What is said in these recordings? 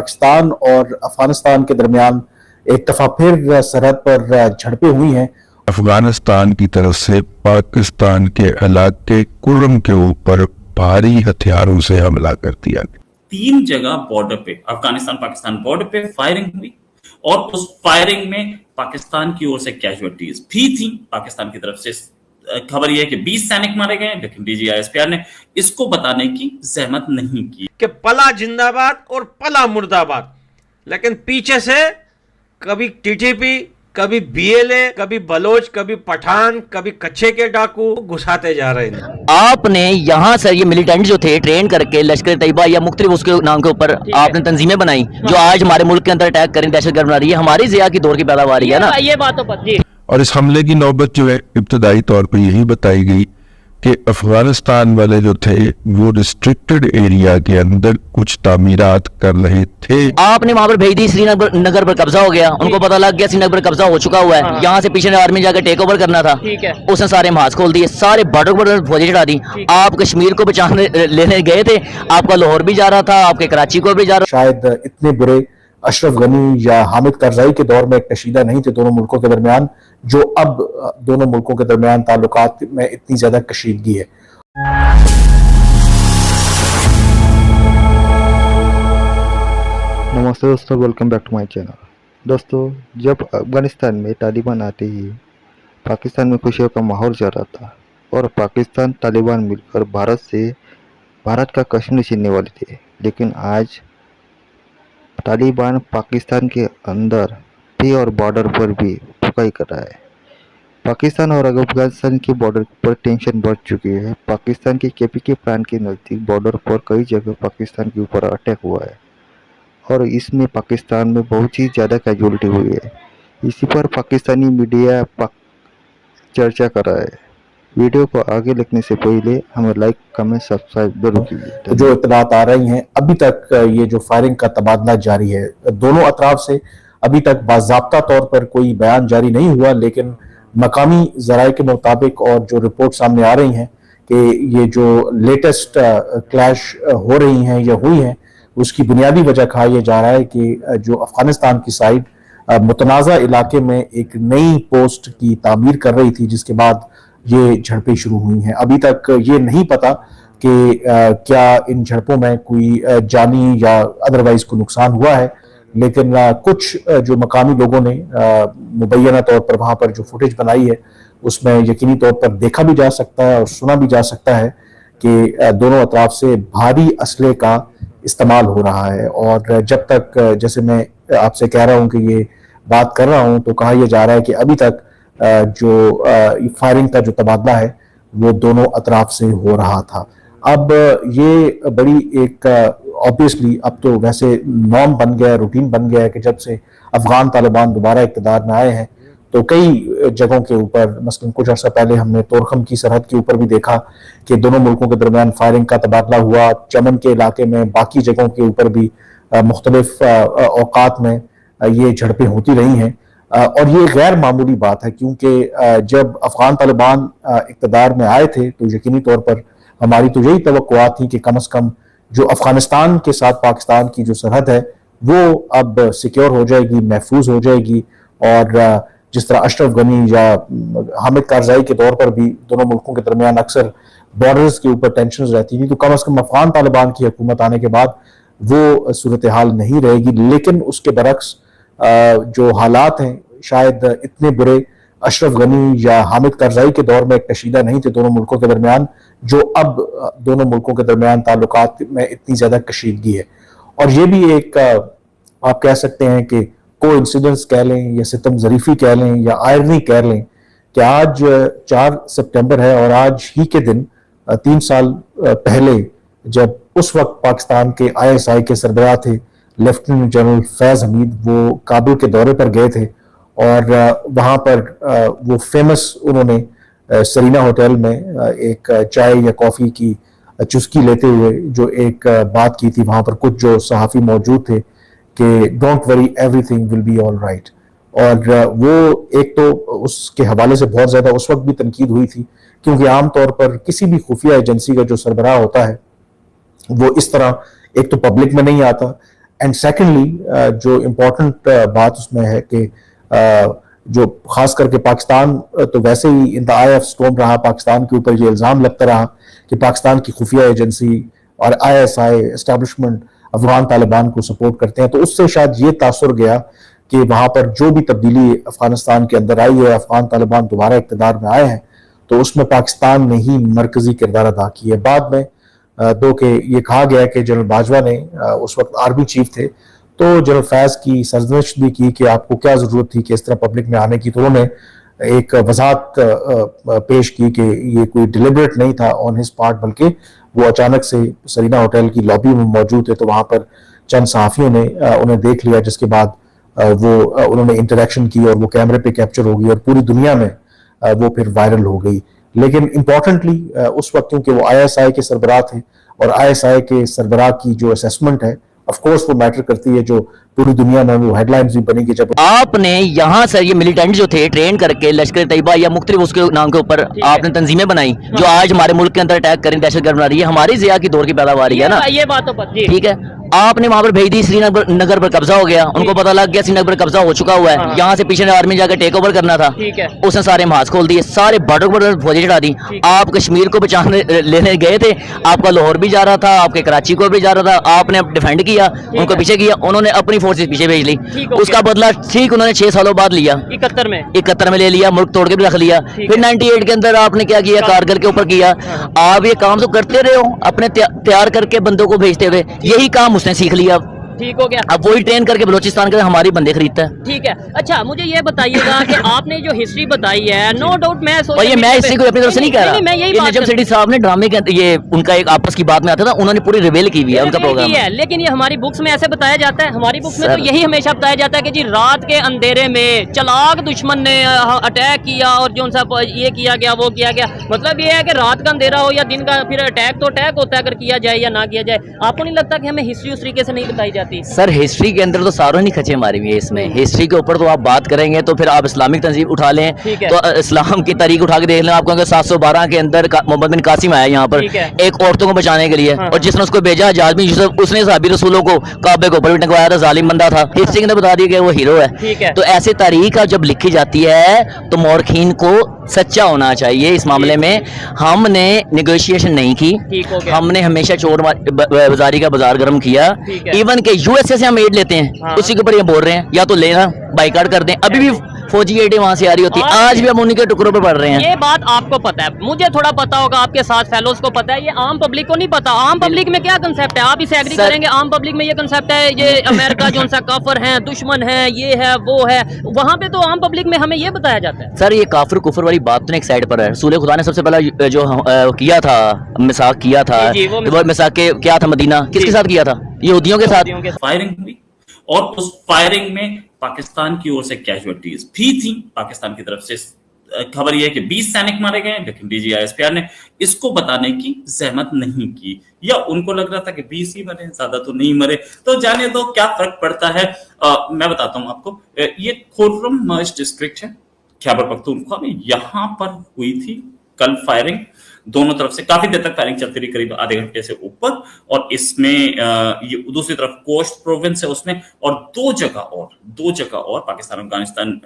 پاکستان اور افغانستان کے درمیان ایک دفعہ پھر سرحد پر جھڑپیں ہوئی ہیں۔ افغانستان کی طرف سے پاکستان کے علاقے کرم کے اوپر بھاری ہتھیاروں سے حملہ کر دیا گیا۔ 3 جگہ بارڈر پہ افغانستان پاکستان بارڈر پہ فائرنگ ہوئی اور اس فائرنگ میں پاکستان کی اور سے کیجوالٹیز بھی تھیں۔ پاکستان کی طرف سے خبر یہ ہے کہ 20 سینک مارے گئے، لیکن D G I S P R نے اس کو بتانے کی زحمت نہیں کی کہ پلا زندہ باد اور پلا مردہ آباد، لیکن پیچھے سے کبھی ٹی ٹی پی، کبھی بی ایل اے، کبھی بلوچ، کبھی پٹھان، کبھی کچھے کے ڈاکو گھساتے جا رہے ہیں۔ آپ نے یہاں سے یہ ملیٹنٹ جو تھے ٹرین کر کے لشکر طیبہ یا مختلف اس کے نام کے اوپر آپ نے تنظیمیں بنائی جو آج ہمارے ملک کے اندر اٹیک کریں، دہشت گرد بنا رہی ہے، ہماری ضیاء کی دور کی پیداوار ہے نا یہ بات تو پتہ۔ اور اس حملے کی نوبت جو ہے ابتدائی طور پر یہی بتائی گئی کہ افغانستان والے جو تھے وہ ریسٹرکٹڈ ایریا کے اندر کچھ تعمیرات کر رہے تھے۔ آپ نے وہاں پر بھیج دی، سری نگر پر قبضہ ہو گیا، ان کو پتہ لگ گیا سری نگر پر قبضہ ہو چکا ہوا ہے، یہاں سے پیچھے نے آرمی جا کے ٹیک اوور کرنا تھا، اس نے سارے محاذ کھول دیے، سارے بارڈر پر فوجیں چڑھا دی۔ آپ کشمیر کو بچانے لینے گئے تھے، آپ کا لاہور بھی جا رہا تھا، آپ کے کراچی کو بھی جا رہا۔ شاید اتنے برے اشرف غنی یا حامد کرزائی کے دور میں کشیدہ نہیں تھے دونوں ملکوں کے درمیان جو اب دونوں ملکوں کے درمیان تعلقات میں اتنی زیادہ کشیدگی ہے۔ نمستے دوستو، welcome back to my channel. دوستو، جب افغانستان میں طالبان آتے ہی پاکستان میں خوشیوں کا ماحول چل رہا تھا اور پاکستان طالبان مل کر بھارت کا کشمیر چھیننے والے تھے، لیکن آج طالبان پاکستان کے اندر بھی اور بارڈر پر بھی ٹھکائی کر رہا ہے۔ پاکستان اور افغانستان کے بارڈر پر ٹینشن بڑھ چکی ہے۔ پاکستان کے کے پی کے پلانٹ کے نزدیک بارڈر پر کئی جگہ پاکستان کے اوپر اٹیک ہوا ہے اور اس میں پاکستان میں بہت ہی زیادہ کیجوالٹی ہوئی ہے۔ اسی پر پاکستانی میڈیا چرچا کر رہا ہے۔ ویڈیو کو آگے لکھنے سے پہلے ہمیں لائک، کمنٹ، سبسکرائب ضرور کیجیے۔ جو اطلاعات آ رہی ہیں ابھی تک یہ جو فائرنگ کا تبادلہ جاری ہے دونوں اطراف سے، ابھی تک باضابطہ طور پر کوئی بیان جاری نہیں ہوا، لیکن مقامی ذرائع کے مطابق اور جو رپورٹ سامنے آ رہی ہیں کہ یہ جو لیٹسٹ کلیش ہو رہی ہیں یا ہوئی ہیں اس کی بنیادی وجہ کہا یہ جا رہا ہے کہ جو افغانستان کی سائڈ متنازع علاقے میں ایک نئی پوسٹ کی تعمیر کر رہی تھی، جس کے بعد یہ جھڑپیں شروع ہوئی ہیں۔ ابھی تک یہ نہیں پتا کہ کیا ان جھڑپوں میں کوئی جانی یا ادروائز کوئی نقصان ہوا ہے، لیکن کچھ جو مقامی لوگوں نے مبینہ طور پر وہاں پر جو فوٹیج بنائی ہے اس میں یقینی طور پر دیکھا بھی جا سکتا ہے اور سنا بھی جا سکتا ہے کہ دونوں اطراف سے بھاری اسلحے کا استعمال ہو رہا ہے۔ اور جب تک جیسے میں آپ سے کہہ رہا ہوں کہ یہ بات کر رہا ہوں تو کہا یہ جا رہا ہے کہ ابھی تک جو فائرنگ کا جو تبادلہ ہے وہ دونوں اطراف سے ہو رہا تھا۔ اب یہ بڑی ایک obviously اب تو ویسے نارم بن گیا ہے، روٹین بن گیا ہے کہ جب سے افغان طالبان دوبارہ اقتدار میں آئے ہیں تو کئی جگہوں کے اوپر، مثلا کچھ عرصہ پہلے ہم نے تورخم کی سرحد کے اوپر بھی دیکھا کہ دونوں ملکوں کے درمیان فائرنگ کا تبادلہ ہوا، چمن کے علاقے میں، باقی جگہوں کے اوپر بھی مختلف اوقات میں یہ جھڑپیں ہوتی رہی ہیں۔ اور یہ غیر معمولی بات ہے کیونکہ جب افغان طالبان اقتدار میں آئے تھے تو یقینی طور پر ہماری تو یہی توقعات تھی کہ کم از کم جو افغانستان کے ساتھ پاکستان کی جو سرحد ہے وہ اب سیکیور ہو جائے گی، محفوظ ہو جائے گی، اور جس طرح اشرف غنی یا حامد کرزائی کے دور پر بھی دونوں ملکوں کے درمیان اکثر بارڈرز کے اوپر ٹینشنز رہتی تھی، تو کم از کم افغان طالبان کی حکومت آنے کے بعد وہ صورتحال نہیں رہے گی۔ لیکن اس کے برعکس جو حالات ہیں شاید اتنے برے اشرف غنی یا حامد کرزائی کے دور میں کشیدہ نہیں تھے دونوں ملکوں کے درمیان جو اب دونوں ملکوں کے درمیان تعلقات میں اتنی زیادہ کشیدگی ہے۔ اور یہ بھی ایک آپ کہہ سکتے ہیں کہ کو انسیڈنس کہہ لیں یا ستم ظریفی کہہ لیں یا آئرنی کہہ لیں کہ آج 4 سپٹمبر ہے اور آج ہی کے دن 3 سال پہلے جب اس وقت پاکستان کے ISI کے سربراہ تھے لیفٹیننٹ جنرل فیض حمید، وہ کابل کے دورے پر گئے تھے اور وہاں پر وہ فیمس انہوں نے سرینا ہوٹل میں ایک چائے یا کافی کی چسکی لیتے ہوئے جو ایک بات کی تھی، وہاں پر کچھ جو صحافی موجود تھے کہ don't worry everything will be all right, اور وہ ایک تو اس کے حوالے سے بہت زیادہ اس وقت بھی تنقید ہوئی تھی کیونکہ عام طور پر کسی بھی خفیہ ایجنسی کا جو سربراہ ہوتا ہے وہ اس طرح ایک تو پبلک میں نہیں آتا، اینڈ سیکنڈلی جو امپورٹنٹ بات اس میں ہے کہ جو خاص کر کے پاکستان تو ویسے ہی ان دا آئی آف اسٹورم رہا, پاکستان کے اوپر یہ الزام لگتا رہا کہ پاکستان کی خفیہ ایجنسی اور ISI اسٹیبلشمنٹ افغان طالبان کو سپورٹ کرتے ہیں, تو اس سے شاید یہ تاثر گیا کہ وہاں پر جو بھی تبدیلی افغانستان کے اندر آئی ہے, افغان طالبان دوبارہ اقتدار میں آئے ہیں, تو اس میں پاکستان نے ہی مرکزی کردار ادا کی ہے. بعد میں دو کہ یہ کہا گیا کہ جنرل باجوہ نے اس وقت آرمی چیف تھے, تو جنرل فیض کی سرزنش بھی کی کہ آپ کو کیا ضرورت تھی کہ اس طرح پبلک میں آنے کی, تو انہوں نے ایک وضاحت پیش کی کہ یہ کوئی ڈیلیبریٹ نہیں تھا آن ہز پارٹ, بلکہ وہ اچانک سے سرینا ہوٹل کی لابی میں موجود تھے, تو وہاں پر چند صحافیوں نے انہیں دیکھ لیا, جس کے بعد وہ انہوں نے انٹریکشن کی اور وہ کیمرے پہ کیپچر ہو گئی اور پوری دنیا میں وہ پھر وائرل ہو گئی. لیکن امپورٹنٹلی اس وقت کیونکہ وہ ISI کے سربراہ تھے, اور ISI کے سربراہ کی جو اسیسمنٹ ہے آف کورس وہ میٹر کرتی ہے, جو پوری دنیا میں وہ ہیڈ لائنز بھی بنی کہ جب آپ نے یہاں سے یہ ملیٹنٹ جو تھے ٹرین کر کے لشکر طیبہ یا مختلف اس کے نام کے اوپر آپ نے تنظیمیں بنائی جو آج ہمارے ملک کے اندر اٹیک کریں, دہشت گرد بنا رہی ہے, ہماری ضیاء کی دور کی پیداوار ہے نا, یہ بات تو پتہ ہے. ٹھیک ہے, آپ نے وہاں پر بھیج دی, سری نگر پر قبضہ ہو گیا, ان کو پتہ لگ گیا سری نگر پر قبضہ ہو چکا ہوا ہے, یہاں سے پیچھے آرمی جا کے ٹیک اوور کرنا تھا, اس نے سارے محاذ کھول دیے, سارے بارڈر پر فوجیں چڑھا دی. آپ کشمیر کو بچانے لینے گئے تھے, آپ کا لاہور بھی جا رہا تھا, آپ کے کراچی کو بھی جا رہا تھا, آپ نے ڈیفینڈ کیا, ان کو پیچھے کیا, انہوں نے اپنی فورسز پیچھے بھیج لی, اس کا بدلہ ٹھیک انہوں نے 6 سالوں بعد لیا, 71 میں لے لیا, ملک توڑ کے بھی رکھ لیا. پھر 98 کے اندر آپ نے کیا کیا, کارگل کے اوپر کیا. آپ یہ کام تو کرتے رہے ہو اپنے تیار کر کے بندوں کو بھیجتے ہوئے, یہی کام اس نے سیکھ لیا, ٹھیک ہو گیا. اب وہی ٹرین کر کے بلوچستان کے ہماری بندے خریدتا ہے. ٹھیک ہے, اچھا مجھے یہ بتائیے گا کہ آپ نے جو ہسٹری بتائی ہے, نو ڈاؤٹ میں اور یہ میں اسی کو اپنی طرف سے نہیں کہہ رہا, میں یہی یہ بات نجم سیٹھی صاحب نے ڈرامے کے یہ ان کا ایک آپس کی بات میں آتا تھا, انہوں نے پوری ریویل کی ہوئی ہے ان کا پروگرام ہے, لیکن یہ ہماری بکس میں ایسے بتایا جاتا ہے, ہماری بکس میں تو یہی ہمیشہ بتایا جاتا ہے کہ جی رات کے اندھیرے میں چلاک دشمن نے اٹیک کیا اور جو ان سا یہ کیا گیا وہ کیا گیا. مطلب یہ ہے کہ رات کا اندھیرا ہو یا دن کا, پھر اٹیک تو اٹیک ہوتا ہے اگر کیا جائے یا نہ کیا جائے. آپ کو نہیں لگتا کہ ہمیں ہسٹری اس طریقے سے نہیں بتائی جاتی؟ سر ہسٹری کے اندر تو ساروں نے کھچے ماری ہوئی ہے, اس میں ہسٹری کے اوپر تو آپ بات کریں گے تو پھر آپ اسلامک تنظیم اٹھا لیں تو اسلام کی تاریخ اٹھا کے دیکھ لیں, آپ کہیں 712 کے اندر محمد بن قاسم آیا یہاں پر ایک عورتوں کو بچانے کے لیے, اور جس نے اس کو بھیجا حجاج بن یوسف, اس نے صحابی رسولوں کو کعبے کے اوپر بھی ٹنگوایا تھا, ظالم بندہ تھا, ہسٹری نے بتا دیا کہ وہ ہیرو ہے. تو ایسے تاریخ جب لکھی جاتی ہے تو مورخین کو سچا ہونا چاہیے. اس معاملے میں ہم نے نیگوشیشن نہیں کی, ہم نے ہمیشہ چور بازاری کا بازار گرم کیا. ایون کہ USA سے ہم ایڈ لیتے ہیں, اسی کے اوپر یہ بول رہے ہیں یا تو لینا بائیکاٹ کر دیں, ابھی بھی فوجی ایڈیں وہاں سے آ رہی ہوتی ہے, آج بھی ہم انہیں کے ٹکڑوں پہ پڑھ رہے ہیں. یہ بات آپ کو پتا ہے, مجھے تھوڑا پتا ہوگا, آپ کے ساتھ فیلوز کو پتا ہے, یہ عام پبلک کو نہیں پتا. عام پبلک میں کیا کنسیپٹ ہے, آپ اسے ایگری کریں گے؟ عام پبلک میں یہ کنسیپٹ ہے یہ امریکہ جو ان سا کافر ہیں, دشمن ہیں, یہ ہے وہ ہے. وہاں پہ تو عام پبلک میں ہمیں یہ بتایا جاتا ہے. سر یہ کافر کفر والی بات تو ایک سائڈ پر ہے, رسول خدا نے سب سے پہلا جو کیا تھا مساق کیا تھا, وہ مساق کیا تھا مدینہ کس کے ساتھ کیا تھا, یہودیوں کے ساتھ. فائرنگ ہوئی اور اس فائرنگ میں پاکستان کی اور سے کیجوالٹیز بھی تھیں. پاکستان کی طرف سے خبر یہ ہے کہ 20 سینک مارے گئے, لیکن DGI-SPR نے اس کو بتانے کی زحمت نہیں کی, یا ان کو لگ رہا تھا کہ 20 ہی مرے, زیادہ تو نہیں مرے, تو جانے دو کیا فرق پڑتا ہے. میں بتاتا ہوں آپ کو, یہ کھورم مرچ ڈسٹرکٹ ہے خیبر پختونخوا میں, یہاں پر ہوئی تھی کل فائرنگ. دونوں طرف سے کافی دیر تک فائرنگ چلتی رہی, قریب آدھے گھنٹے سے اوپر, اور اس میں یہ دوسری طرف کوسٹ پروونس ہے اس میں, اور دو جگہ اور پاکستان افغانستان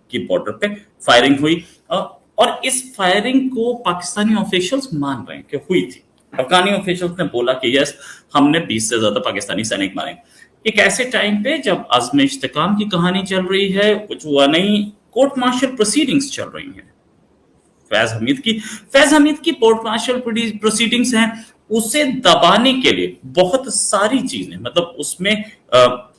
کی بارڈر پہ فائرنگ ہوئی. اور اس فائرنگ کو پاکستانی آفیشلز مان رہے ہیں کہ ہوئی تھی. افغانی آفیشلز نے بولا کہ یس ہم نے 20 سے زیادہ پاکستانی سینک مارے. ایک ایسے ٹائم پہ جب عزم استحکام کی کہانی چل رہی ہے, کچھ ہوا نہیں, کورٹ مارشل پروسیڈنگز چل رہی ہیں. فیض حمید کی کورٹ مارشل پروسیڈنگز ہیں, اسے دبانے کے لیے بہت ساری چیزیں, مطلب اس میں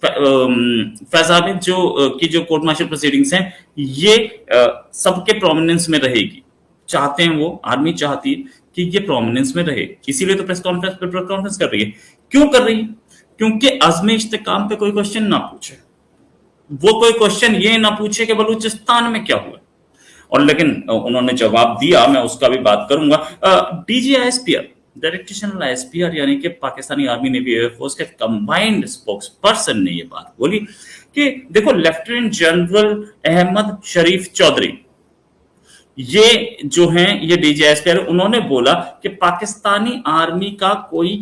فیض حمید جو کورٹ مارشل پروسیڈنگز ہیں یہ سب کے پرومیننس میں رہے گی. چاہتے ہیں وہ, آرمی چاہتی ہے کہ یہ پرومیننس میں رہے, اسی لیے تو پریس کانفرنس کر رہی ہے. کیوں کر رہی ہے؟ کیونکہ عزم استحکام پہ کوئی کوشچن نہ پوچھے, وہ کوئی کوشچن یہ نہ پوچھے کہ بلوچستان میں کیا ہوا. اور لیکن انہوں نے جواب دیا, میں اس کا بھی بات کروں گا. DGI-SPR ڈائریکٹر جنرل ISPR یعنی کہ Pakistani army navy air force کے کمبائنڈ اسپوکس پرسن نے یہ بات بولی کہ دیکھو لیفٹیننٹ جنرل احمد شریف چودھری یہ جو ہیں یہ DGI-SPR, انہوں نے بولا کہ پاکستانی آرمی کا کوئی